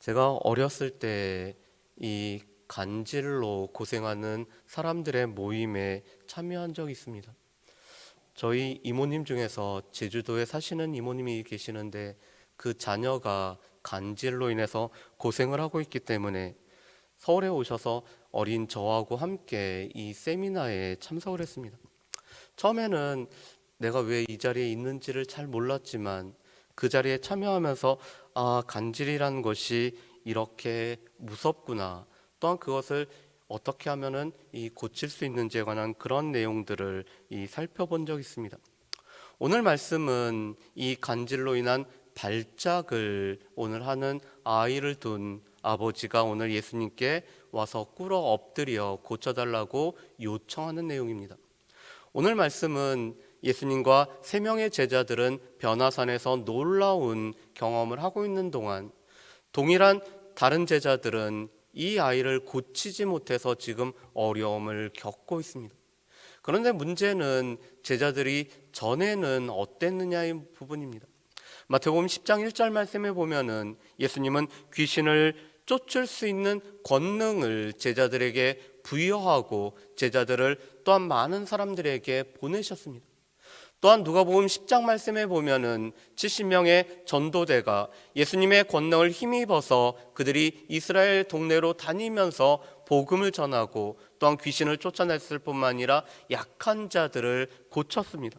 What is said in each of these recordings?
제가 어렸을 때 이 간질로 고생하는 사람들의 모임에 참여한 적이 있습니다. 저희 이모님 중에서 제주도에 사시는 이모님이 계시는데 그 자녀가 간질로 인해서 고생을 하고 있기 때문에 서울에 오셔서 어린 저하고 함께 이 세미나에 참석을 했습니다. 처음에는 내가 왜 이 자리에 있는지를 잘 몰랐지만 그 자리에 참여하면서 간질이라는 것이 이렇게 무섭구나. 또한 그것을 어떻게 하면은 고칠 수 있는지에 관한 그런 내용들을 살펴본 적이 있습니다. 오늘 말씀은 이 간질로 인한 발작을 오늘 하는 아이를 둔 아버지가 오늘 예수님께 와서 꿇어 엎드려 고쳐달라고 요청하는 내용입니다. 오늘 말씀은 예수님과 세 명의 제자들은 변화산에서 놀라운 경험을 하고 있는 동안 동일한 다른 제자들은 이 아이를 고치지 못해서 지금 어려움을 겪고 있습니다. 그런데 문제는 제자들이 전에는 어땠느냐의 부분입니다. 마태복음 10장 1절 말씀에 보면은 예수님은 귀신을 쫓을 수 있는 권능을 제자들에게 부여하고 제자들을 또한 많은 사람들에게 보내셨습니다. 또한 누가복음 10장 말씀에 보면은 70명의 전도대가 예수님의 권능을 힘입어서 그들이 이스라엘 동네로 다니면서 복음을 전하고 또한 귀신을 쫓아냈을 뿐만 아니라 약한 자들을 고쳤습니다.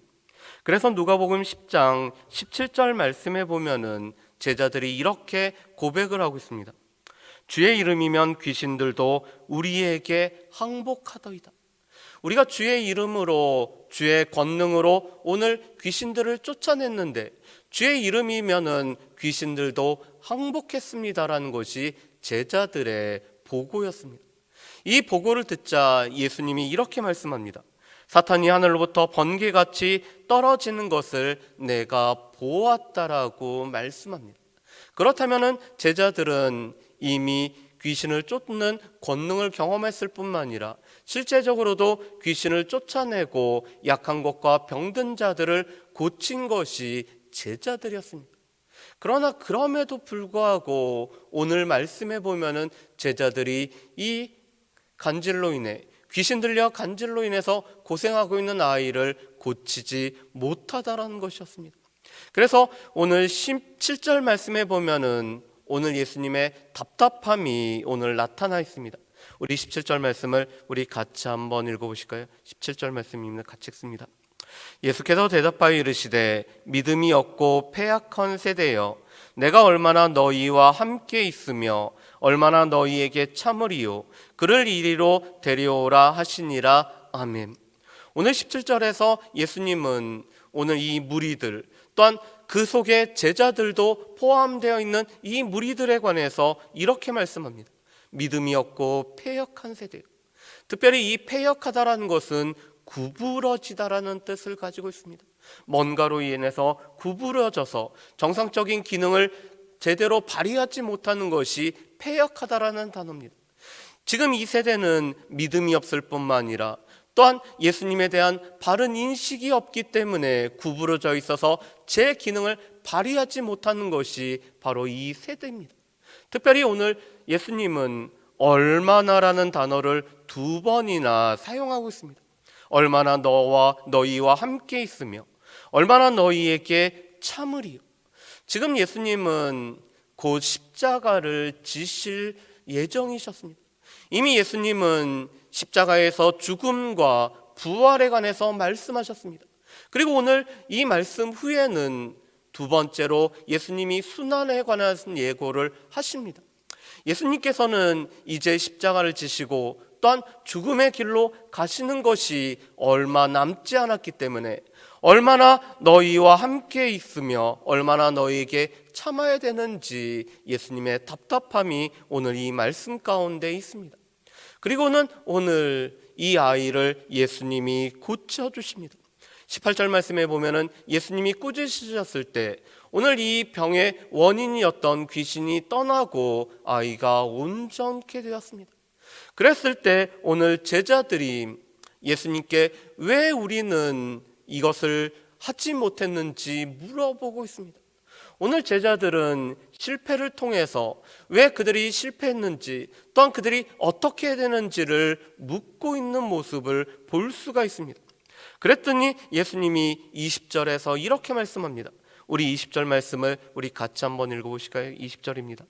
그래서 누가복음 10장 17절 말씀에 보면은 제자들이 이렇게 고백을 하고 있습니다. 주의 이름이면 귀신들도 우리에게 항복하더이다. 우리가 주의 이름으로 주의 권능으로 오늘 귀신들을 쫓아냈는데 주의 이름이면은 귀신들도 항복했습니다라는 것이 제자들의 보고였습니다. 이 보고를 듣자 예수님이 이렇게 말씀합니다. 사탄이 하늘로부터 번개같이 떨어지는 것을 내가 보았다라고 말씀합니다. 그렇다면은 제자들은 이미 귀신을 쫓는 권능을 경험했을 뿐만 아니라 실제적으로도 귀신을 쫓아내고 약한 것과 병든 자들을 고친 것이 제자들이었습니다. 그러나 그럼에도 불구하고 오늘 말씀에 보면은 제자들이 이 간질로 인해 귀신 들려 간질로 인해서 고생하고 있는 아이를 고치지 못하다라는 것이었습니다. 그래서 오늘 17절 말씀에 보면은 오늘 예수님의 답답함이 오늘 나타나 있습니다. 우리 17절 말씀을 우리 같이 한번 읽어보실까요? 17절 말씀입니다. 같이 읽습니다. 예수께서 대답하여 이르시되 믿음이 없고 패약한 세대여 내가 얼마나 너희와 함께 있으며 얼마나 너희에게 참으리요 그를 이리로 데려오라 하시니라. 아멘. 오늘 17절에서 예수님은 오늘 이 무리들 또한 그 속에 제자들도 포함되어 있는 이 무리들에 관해서 이렇게 말씀합니다. 믿음이 없고 패역한 세대요. 특별히 이 패역하다라는 것은 구부러지다라는 뜻을 가지고 있습니다. 뭔가로 인해서 구부러져서 정상적인 기능을 제대로 발휘하지 못하는 것이 패역하다라는 단어입니다. 지금 이 세대는 믿음이 없을 뿐만 아니라 또한 예수님에 대한 바른 인식이 없기 때문에 구부러져 있어서 제 기능을 발휘하지 못하는 것이 바로 이 세대입니다. 특별히 오늘 예수님은 얼마나라는 단어를 2번이나 사용하고 있습니다. 얼마나 너희와 함께 있으며 얼마나 너희에게 참으리요. 지금 예수님은 곧 십자가를 지실 예정이셨습니다. 이미 예수님은 십자가에서 죽음과 부활에 관해서 말씀하셨습니다. 그리고 오늘 이 말씀 후에는 두 번째로 예수님이 순환에 관한 예고를 하십니다. 예수님께서는 이제 십자가를 지시고 또한 죽음의 길로 가시는 것이 얼마 남지 않았기 때문에 얼마나 너희와 함께 있으며 얼마나 너희에게 참아야 되는지 예수님의 답답함이 오늘 이 말씀 가운데 있습니다. 그리고는 오늘 이 아이를 예수님이 고쳐주십니다. 18절 말씀에 보면은 예수님이 꾸짖으셨을 때 오늘 이 병의 원인이었던 귀신이 떠나고 아이가 온전케 되었습니다. 그랬을 때 오늘 제자들이 예수님께 왜 우리는 이것을 하지 못했는지 물어보고 있습니다. 오늘 제자들은 실패를 통해서 왜 그들이 실패했는지, 또한 그들이 어떻게 해야 되는지를 묻고 있는 모습을 볼 수가 있습니다. 그랬더니 예수님이 20절에서 이렇게 말씀합니다. 우리 20절 말씀을 우리 같이 한번 읽어보실까요? 20절입니다.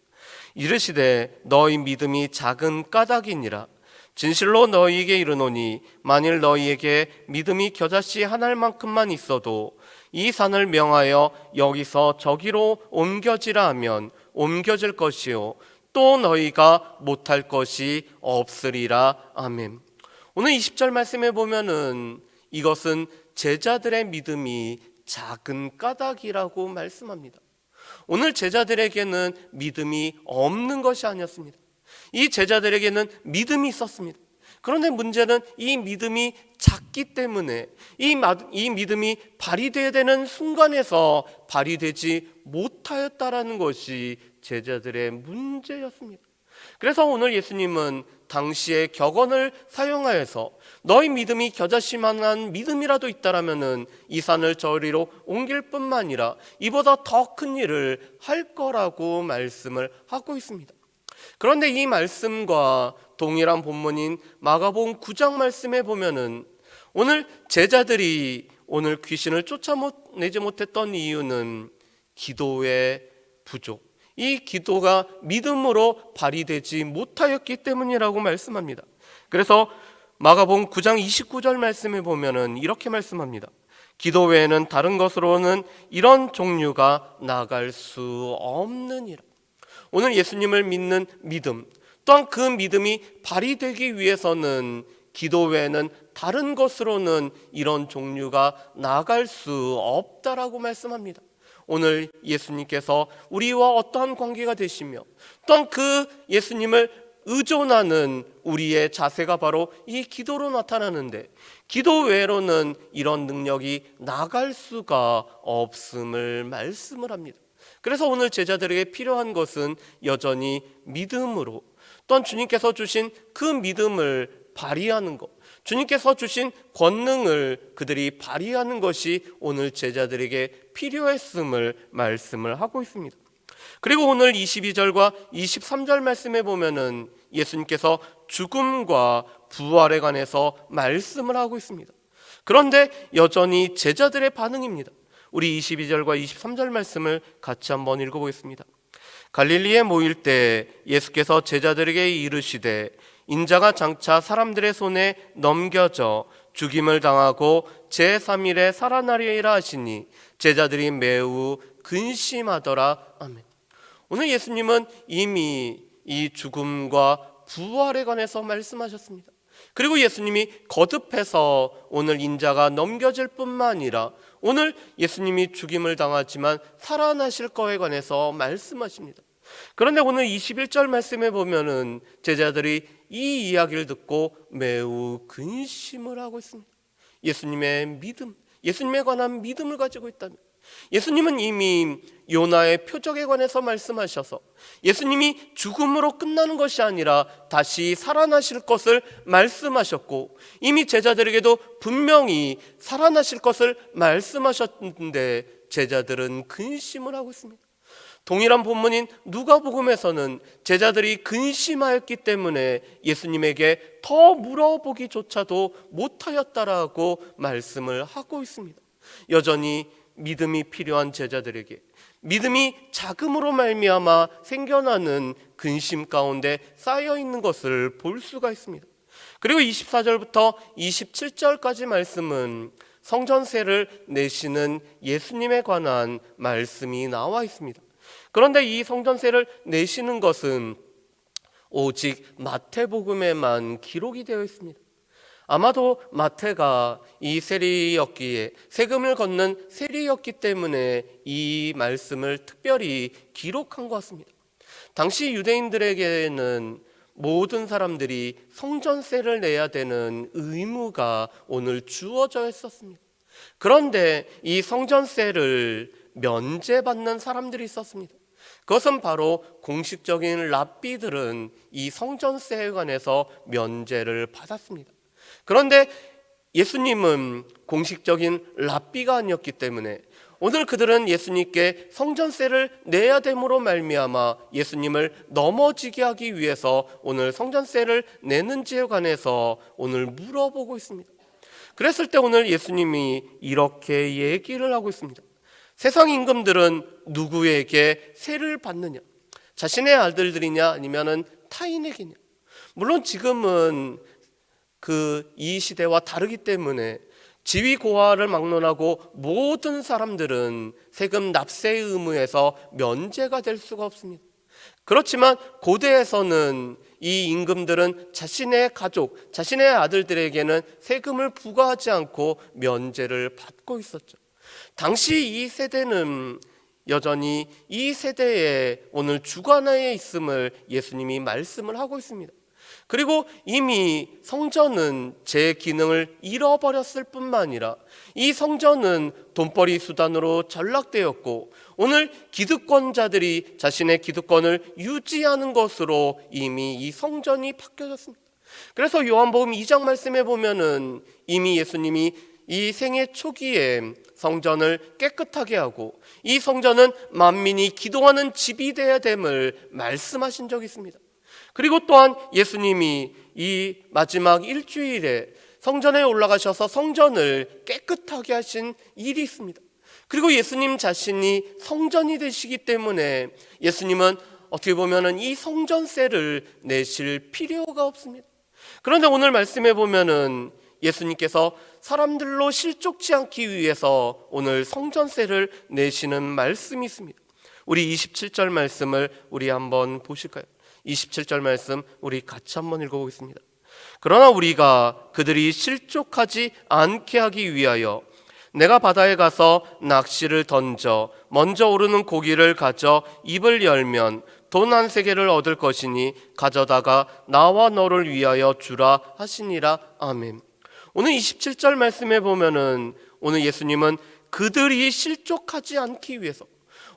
이르시되 너희 믿음이 작은 까닭이니라. 진실로 너희에게 이르노니 만일 너희에게 믿음이 겨자씨 한 알만큼만 있어도 이 산을 명하여 여기서 저기로 옮겨지라 하면 옮겨질 것이요 또 너희가 못할 것이 없으리라. 아멘. 오늘 20절 말씀에 보면은 이것은 제자들의 믿음이 작은 까닭이라고 말씀합니다. 오늘 제자들에게는 믿음이 없는 것이 아니었습니다. 이 제자들에게는 믿음이 있었습니다. 그런데 문제는 이 믿음이 작기 때문에 이 믿음이 발휘되어야 되는 순간에서 발휘되지 못하였다라는 것이 제자들의 문제였습니다. 그래서 오늘 예수님은 당시의 격언을 사용하여서 너희 믿음이 겨자씨만한 믿음이라도 있다라면은 이 산을 저리로 옮길 뿐만 아니라 이보다 더 큰 일을 할 거라고 말씀을 하고 있습니다. 그런데 이 말씀과 동일한 본문인 마가복음 9장 말씀에 보면은 오늘 제자들이 오늘 귀신을 쫓아내지 못했던 이유는 기도의 부족, 이 기도가 믿음으로 발휘되지 못하였기 때문이라고 말씀합니다. 그래서 마가복음 9장 29절 말씀에 보면은 이렇게 말씀합니다. 기도 외에는 다른 것으로는 이런 종류가 나갈 수 없느니라. 오늘 예수님을 믿는 믿음, 또한 그 믿음이 발휘되기 위해서는 기도 외에는 다른 것으로는 이런 종류가 나갈 수 없다라고 말씀합니다. 오늘 예수님께서 우리와 어떠한 관계가 되시며 또한 그 예수님을 의존하는 우리의 자세가 바로 이 기도로 나타나는데 기도 외로는 이런 능력이 나갈 수가 없음을 말씀을 합니다. 그래서 오늘 제자들에게 필요한 것은 여전히 믿음으로 또한 주님께서 주신 그 믿음을 발휘하는 것, 주님께서 주신 권능을 그들이 발휘하는 것이 오늘 제자들에게 필요했음을 말씀을 하고 있습니다. 그리고 오늘 22절과 23절 말씀에 보면은 예수님께서 죽음과 부활에 관해서 말씀을 하고 있습니다. 그런데 여전히 제자들의 반응입니다. 우리 22절과 23절 말씀을 같이 한번 읽어보겠습니다. 갈릴리에 모일 때 예수께서 제자들에게 이르시되 인자가 장차 사람들의 손에 넘겨져 죽임을 당하고 제3일에 살아나리라 하시니 제자들이 매우 근심하더라. 아멘. 오늘 예수님은 이미 이 죽음과 부활에 관해서 말씀하셨습니다. 그리고 예수님이 거듭해서 오늘 인자가 넘겨질 뿐만 아니라 오늘 예수님이 죽임을 당하지만 살아나실 거에 관해서 말씀하십니다. 그런데 오늘 21절 말씀에 보면은 제자들이 이 이야기를 듣고 매우 근심을 하고 있습니다. 예수님의 믿음, 예수님에 관한 믿음을 가지고 있다면 예수님은 이미 요나의 표적에 관해서 말씀하셔서 예수님이 죽음으로 끝나는 것이 아니라 다시 살아나실 것을 말씀하셨고 이미 제자들에게도 분명히 살아나실 것을 말씀하셨는데 제자들은 근심을 하고 있습니다. 동일한 본문인 누가복음에서는 제자들이 근심하였기 때문에 예수님에게 더 물어보기조차도 못하였다라고 말씀을 하고 있습니다. 여전히 믿음이 필요한 제자들에게 믿음이 작음으로 말미암아 생겨나는 근심 가운데 쌓여 있는 것을 볼 수가 있습니다. 그리고 24절부터 27절까지 말씀은 성전세를 내시는 예수님에 관한 말씀이 나와 있습니다. 그런데 이 성전세를 내시는 것은 오직 마태복음에만 기록이 되어 있습니다. 아마도 마태가 이 세리였기에 세금을 걷는 세리였기 때문에 이 말씀을 특별히 기록한 것 같습니다. 당시 유대인들에게는 모든 사람들이 성전세를 내야 되는 의무가 오늘 주어져 있었습니다. 그런데 이 성전세를 면제받는 사람들이 있었습니다. 그것은 바로 공식적인 랍비들은 이 성전세에 관해서 면제를 받았습니다. 그런데 예수님은 공식적인 랍비가 아니었기 때문에 오늘 그들은 예수님께 성전세를 내야 됨으로 말미암아 예수님을 넘어지게 하기 위해서 오늘 성전세를 내는지에 관해서 오늘 물어보고 있습니다. 그랬을 때 오늘 예수님이 이렇게 얘기를 하고 있습니다. 세상 임금들은 누구에게 세를 받느냐? 자신의 아들들이냐 아니면은 타인에게냐? 물론 지금은 이 시대와 다르기 때문에 지위 고하를 막론하고 모든 사람들은 세금 납세의 의무에서 면제가 될 수가 없습니다. 그렇지만 고대에서는 이 임금들은 자신의 가족, 자신의 아들들에게는 세금을 부과하지 않고 면제를 받고 있었죠. 당시 이 세대는 여전히 이 세대에 오늘 주관하에 있음을 예수님이 말씀을 하고 있습니다. 그리고 이미 성전은 제 기능을 잃어버렸을 뿐만 아니라 이 성전은 돈벌이 수단으로 전락되었고 오늘 기득권자들이 자신의 기득권을 유지하는 것으로 이미 이 성전이 바뀌어졌습니다. 그래서 요한복음 2장 말씀에 보면은 이미 예수님이 이 생애 초기에 성전을 깨끗하게 하고 이 성전은 만민이 기도하는 집이 되어야 됨을 말씀하신 적이 있습니다. 그리고 또한 예수님이 이 마지막 일주일에 성전에 올라가셔서 성전을 깨끗하게 하신 일이 있습니다. 그리고 예수님 자신이 성전이 되시기 때문에 예수님은 어떻게 보면은 이 성전세를 내실 필요가 없습니다. 그런데 오늘 말씀해 보면은 예수님께서 사람들로 실족지 않기 위해서 오늘 성전세를 내시는 말씀이 있습니다. 우리 27절 말씀을 우리 한번 보실까요? 27절 말씀 우리 같이 한번 읽어보겠습니다. 그러나 우리가 그들이 실족하지 않게 하기 위하여 내가 바다에 가서 낚시를 던져 먼저 오르는 고기를 가져 입을 열면 돈 한 세겔을 얻을 것이니 가져다가 나와 너를 위하여 주라 하시니라. 아멘. 오늘 27절 말씀에 보면은 오늘 예수님은 그들이 실족하지 않기 위해서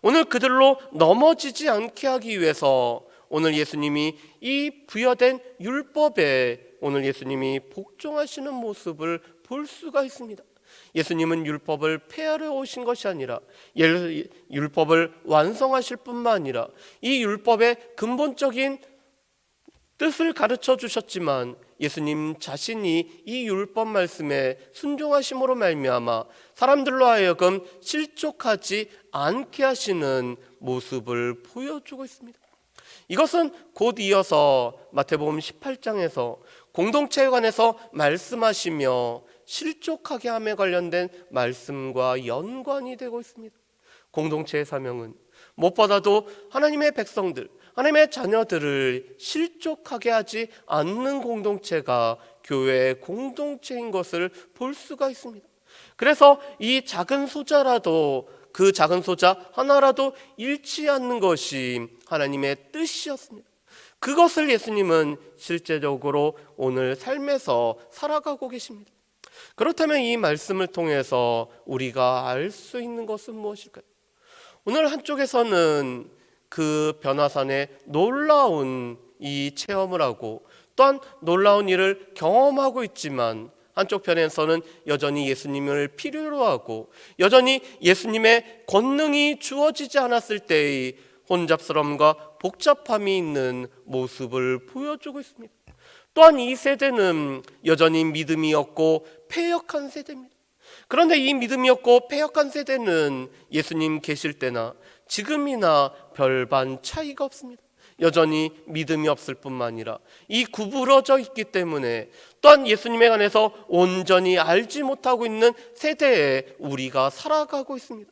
오늘 그들로 넘어지지 않게 하기 위해서 오늘 예수님이 이 부여된 율법에 오늘 예수님이 복종하시는 모습을 볼 수가 있습니다. 예수님은 율법을 폐하러 오신 것이 아니라 율법을 완성하실 뿐만 아니라 이 율법의 근본적인 뜻을 가르쳐 주셨지만 예수님 자신이 이 율법 말씀에 순종하심으로 말미암아 사람들로 하여금 실족하지 않게 하시는 모습을 보여주고 있습니다. 이것은 곧 이어서 마태복음 18장에서 공동체에 관해서 말씀하시며 실족하게 함에 관련된 말씀과 연관이 되고 있습니다. 공동체의 사명은 무엇보다도 하나님의 백성들, 하나님의 자녀들을 실족하게 하지 않는 공동체가 교회의 공동체인 것을 볼 수가 있습니다. 그래서 이 작은 소자라도 그 작은 소자 하나라도 잃지 않는 것이 하나님의 뜻이었습니다. 그것을 예수님은 실제적으로 오늘 삶에서 살아가고 계십니다. 그렇다면 이 말씀을 통해서 우리가 알 수 있는 것은 무엇일까요? 오늘 한쪽에서는 그 변화산에 놀라운 이 체험을 하고 또한 놀라운 일을 경험하고 있지만 한쪽편에서는 여전히 예수님을 필요로 하고 여전히 예수님의 권능이 주어지지 않았을 때의 혼잡스러움과 복잡함이 있는 모습을 보여주고 있습니다. 또한 이 세대는 여전히 믿음이 없고 패역한 세대입니다. 그런데 이 믿음이 없고 패역한 세대는 예수님 계실 때나 지금이나 별반 차이가 없습니다. 여전히 믿음이 없을 뿐만 아니라 이 구부러져 있기 때문에 또한 예수님에 관해서 온전히 알지 못하고 있는 세대에 우리가 살아가고 있습니다.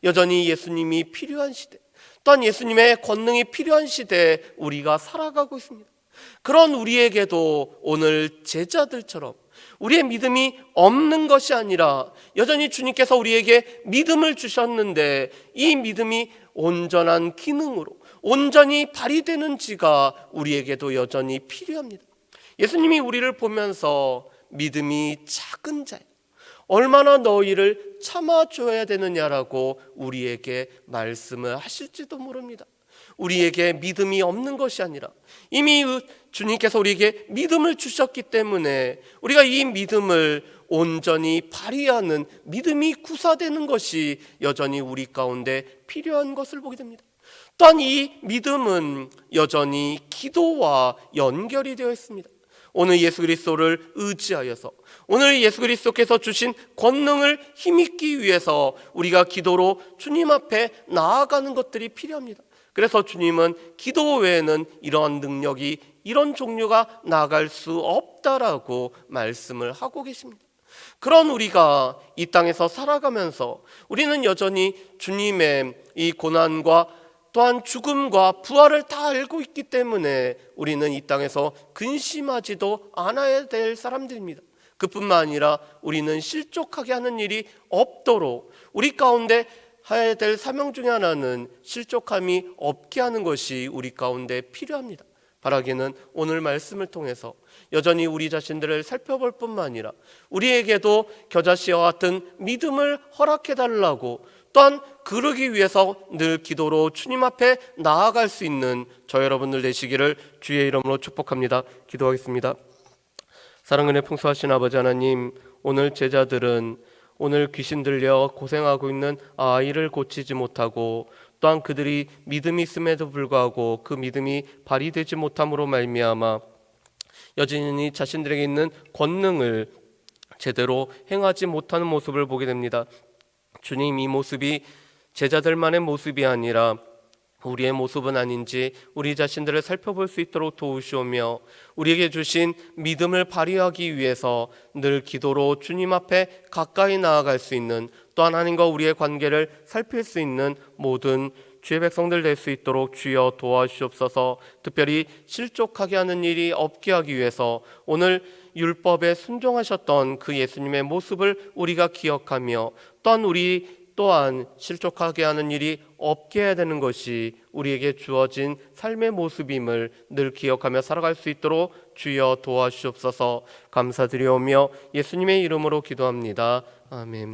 여전히 예수님이 필요한 시대, 또한 예수님의 권능이 필요한 시대에 우리가 살아가고 있습니다. 그런 우리에게도 오늘 제자들처럼 우리의 믿음이 없는 것이 아니라 여전히 주님께서 우리에게 믿음을 주셨는데 이 믿음이 온전한 기능으로 온전히 발휘되는지가 우리에게도 여전히 필요합니다. 예수님이 우리를 보면서 믿음이 작은 자야, 얼마나 너희를 참아줘야 되느냐라고 우리에게 말씀을 하실지도 모릅니다. 우리에게 믿음이 없는 것이 아니라 이미 주님께서 우리에게 믿음을 주셨기 때문에 우리가 이 믿음을 온전히 발휘하는 믿음이 구사되는 것이 여전히 우리 가운데 필요한 것을 보게 됩니다. 또한 이 믿음은 여전히 기도와 연결이 되어 있습니다. 오늘 예수 그리스도를 의지하여서 오늘 예수 그리스도께서 주신 권능을 힘입기 위해서 우리가 기도로 주님 앞에 나아가는 것들이 필요합니다. 그래서 주님은 기도 외에는 이러한 능력이 이런 종류가 나갈 수 없다라고 말씀을 하고 계십니다. 그런 우리가 이 땅에서 살아가면서 우리는 여전히 주님의 이 고난과 또한 죽음과 부활을 다 알고 있기 때문에 우리는 이 땅에서 근심하지도 않아야 될 사람들입니다. 그뿐만 아니라 우리는 실족하게 하는 일이 없도록 우리 가운데 해야 될 사명 중에 하나는 실족함이 없게 하는 것이 우리 가운데 필요합니다. 바라기는 오늘 말씀을 통해서 여전히 우리 자신들을 살펴볼 뿐만 아니라 우리에게도 겨자씨와 같은 믿음을 허락해달라고 또한 그러기 위해서 늘 기도로 주님 앞에 나아갈 수 있는 저 여러분들 되시기를 주의 이름으로 축복합니다. 기도하겠습니다. 사랑은혜 풍성하신 아버지 하나님, 오늘 제자들은 오늘 귀신 들려 고생하고 있는 아이를 고치지 못하고 또한 그들이 믿음이 있음에도 불구하고 그 믿음이 발휘되지 못함으로 말미암아 여전히 자신들에게 있는 권능을 제대로 행하지 못하는 모습을 보게 됩니다. 주님, 이 모습이 제자들만의 모습이 아니라 우리의 모습은 아닌지 우리 자신들을 살펴볼 수 있도록 도우시오며 우리에게 주신 믿음을 발휘하기 위해서 늘 기도로 주님 앞에 가까이 나아갈 수 있는 또 하나님과 우리의 관계를 살필 수 있는 모든 주의 백성들 될 수 있도록 주여 도와주시옵소서. 특별히 실족하게 하는 일이 없게 하기 위해서 오늘 율법에 순종하셨던 그 예수님의 모습을 우리가 기억하며 또한 실족하게 하는 일이 없게 해야 되는 것이 우리에게 주어진 삶의 모습임을 늘 기억하며 살아갈 수 있도록 주여 도와주시옵소서. 감사드리오며 예수님의 이름으로 기도합니다. 아멘.